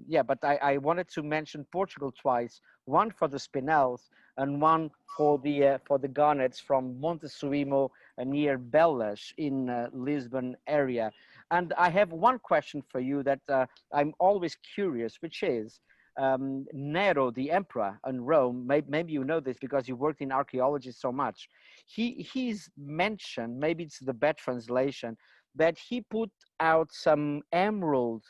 yeah, but I wanted to mention Portugal twice, one for the spinels and one for the garnets from Montesuimo near Bellas in Lisbon area. And I have one question for you that I'm always curious, which is Nero, the emperor in Rome, maybe you know this because you worked in archaeology so much. He's mentioned, maybe it's the bad translation, that he put out some emerald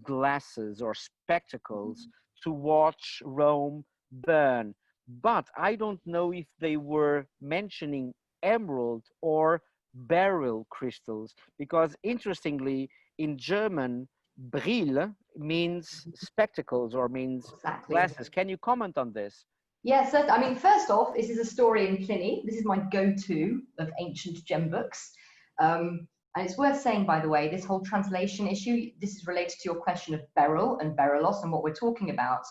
glasses or spectacles to watch Rome burn. But I don't know if they were mentioning emerald or beryl crystals, because interestingly, in German, Brille means spectacles or means glasses. Can you comment on this? Yes, yeah, so, I mean, first off, this is a story in Pliny. This is my go-to of ancient gem books. And it's worth saying, by the way, this whole translation issue, this is related to your question of beryl and berylos and what we're talking about.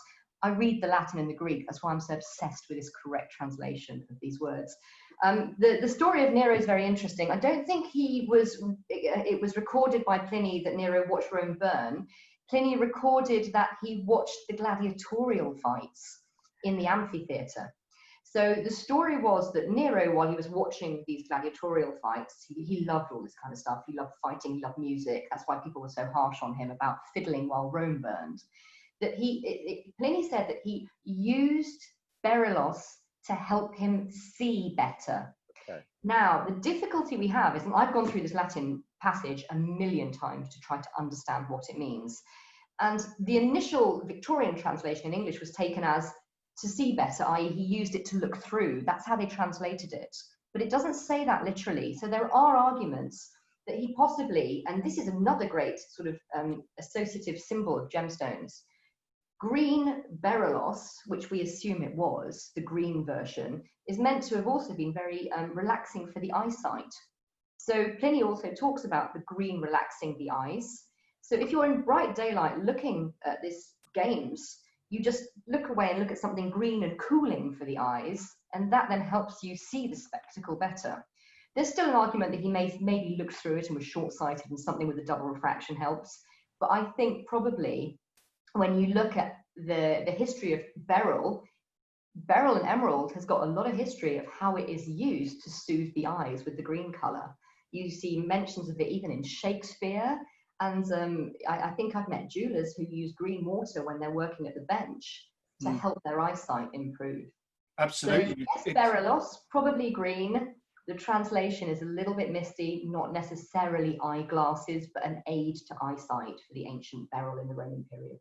I read the Latin and the Greek. That's why I'm so obsessed with this correct translation of these words. The story of Nero is very interesting. I don't think it was recorded by Pliny that Nero watched Rome burn. Pliny recorded that he watched the gladiatorial fights in the amphitheater. So the story was that Nero, while he was watching these gladiatorial fights, he loved all this kind of stuff. He loved fighting, he loved music. That's why people were so harsh on him about fiddling while Rome burned. that Pliny said that he used berylos to help him see better. Okay. Now, the difficulty we have is, and I've gone through this Latin passage a million times to try to understand what it means. And the initial Victorian translation in English was taken as to see better, i.e. he used it to look through. That's how they translated it. But it doesn't say that literally. So there are arguments that he possibly, and this is another great sort of associative symbol of gemstones, green berylos, which we assume it was, the green version, is meant to have also been very relaxing for the eyesight. So Pliny also talks about the green relaxing the eyes. So if you're in bright daylight looking at this games, you just look away and look at something green and cooling for the eyes, and that then helps you see the spectacle better. There's still an argument that he maybe looked through it and was short-sighted and something with a double refraction helps. But I think probably when you look at the history of beryl and emerald has got a lot of history of how it is used to soothe the eyes with the green color. You see mentions of it even in Shakespeare. And I think I've met jewelers who use green water when they're working at the bench to help their eyesight improve. Absolutely. So, yes, berylos, probably green. The translation is a little bit misty, not necessarily eyeglasses, but an aid to eyesight for the ancient beryl in the Roman period.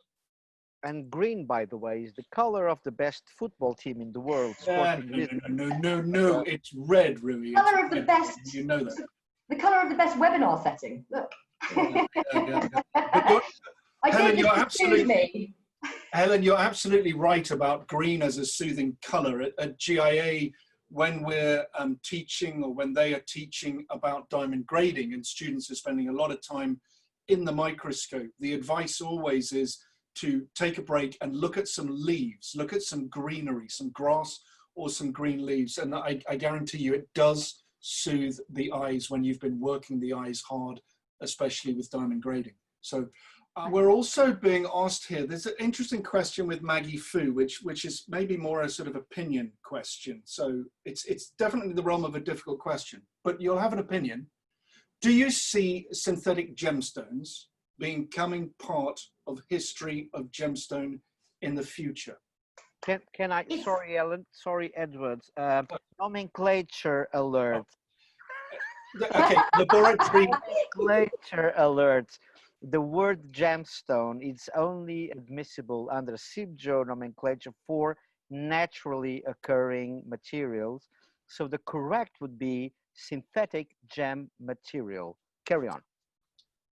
And green, by the way, is the color of the best football team in the world. No, it's red, Rui. Color of the best. You know that. The color of the best webinar setting. Look. Helen, you're absolutely right about green as a soothing color. At GIA, when we're teaching, or when they are teaching about diamond grading and students are spending a lot of time in the microscope, the advice always is to take a break and look at some leaves, look at some greenery, some grass or some green leaves. And I guarantee you it does soothe the eyes when you've been working the eyes hard, especially with diamond grading. So we're also being asked here, there's an interesting question with Maggie Fu, which is maybe more a sort of opinion question. So it's definitely the realm of a difficult question, but you'll have an opinion. Do you see synthetic gemstones becoming part of history of gemstone in the future? Can I, sorry, Ellen, sorry, Edward, nomenclature alert. Okay, laboratory. Nomenclature alert. The word gemstone is only admissible under CIBJO nomenclature for naturally occurring materials. So the correct would be synthetic gem material. Carry on.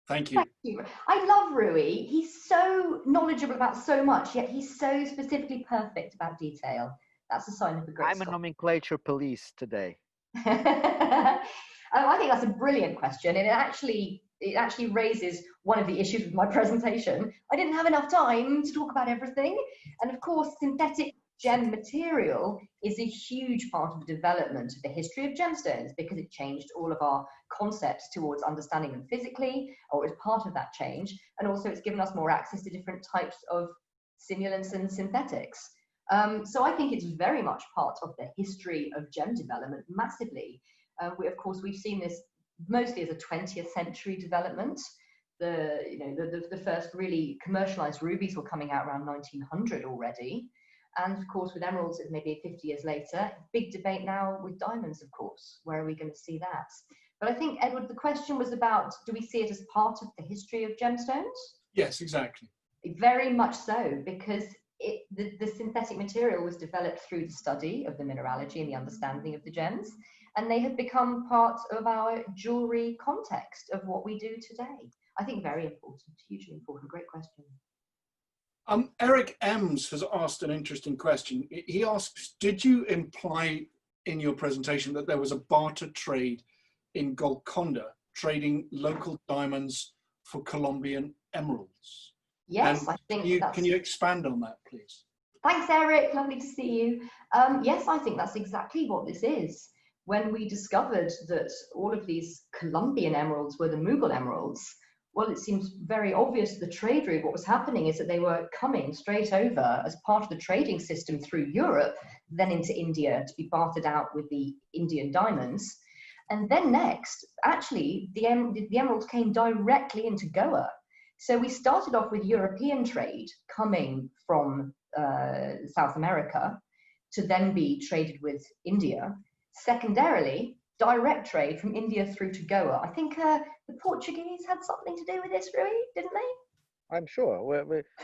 Thank you. Thank you. I love Rui. He's so knowledgeable about so much, yet he's so specifically perfect about detail. That's a sign of a great I'm a nomenclature police today. I think that's a brilliant question, and it actually raises one of the issues with my presentation. I didn't have enough time to talk about everything, and of course, synthetic gem material is a huge part of the development of the history of gemstones because it changed all of our concepts towards understanding them physically, or is part of that change, and also it's given us more access to different types of simulants and synthetics. So I think it's very much part of the history of gem development massively. Of course, we've seen this mostly as a 20th century development. The first really commercialized rubies were coming out around 1900 already. And of course, with emeralds, it's maybe 50 years later. Big debate now with diamonds, of course. Where are we going to see that? But I think, Edward, the question was about, do we see it as part of the history of gemstones? Yes, exactly. Very much so, because the synthetic material was developed through the study of the mineralogy and the understanding of the gems. And they have become part of our jewellery context of what we do today. I think very important, hugely important, great question. Eric Ems has asked an interesting question. He asks, did you imply in your presentation that there was a barter trade in Golconda, trading local diamonds for Colombian emeralds? Yes, and I think that's... Can you expand on that, please? Thanks, Eric. Lovely to see you. Yes, I think that's exactly what this is. When we discovered that all of these Colombian emeralds were the Mughal emeralds, well, it seems very obvious the trade route. What was happening is that they were coming straight over as part of the trading system through Europe, then into India to be bartered out with the Indian diamonds. And then next, actually, the emeralds came directly into Goa. So we started off with European trade coming from South America to then be traded with India. Secondarily, direct trade from India through to Goa. I think the Portuguese had something to do with this, Rui, didn't they? I'm sure.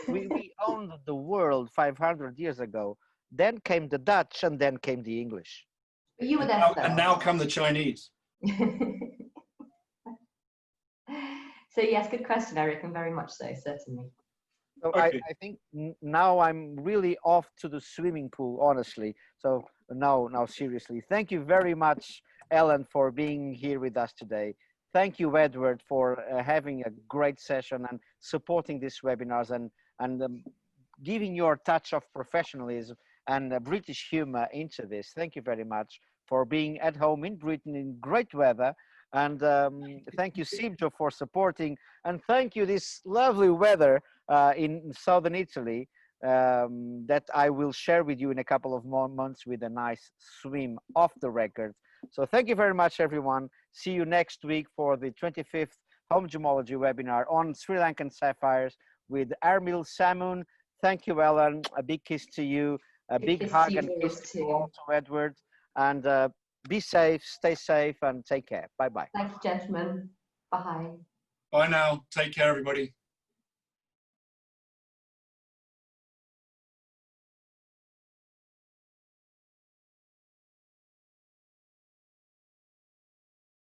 We owned the world 500 years ago. Then came the Dutch, and then came the English. But you were there first. And now come the Chinese. So yes, good question, Eric, and very much so, certainly. So Okay. I think now I'm really off to the swimming pool, honestly. So now seriously, thank you very much, Ellen, for being here with us today. Thank you, Edward, for having a great session and supporting these webinars and giving your touch of professionalism and British humor into this. Thank you very much for being at home in Britain in great weather. And thank you, CIBJO, for supporting. And thank you, this lovely weather in southern Italy that I will share with you in a couple of more months with a nice swim off the record. So thank you very much, everyone. See you next week for the 25th Home Gemmology webinar on Sri Lankan sapphires with Armil Samun. Thank you, Ellen. A big kiss to you. A big hug and kiss to Edward. And be safe, stay safe, and take care. Bye-bye. Thank you, gentlemen. Bye. Bye now. Take care, everybody.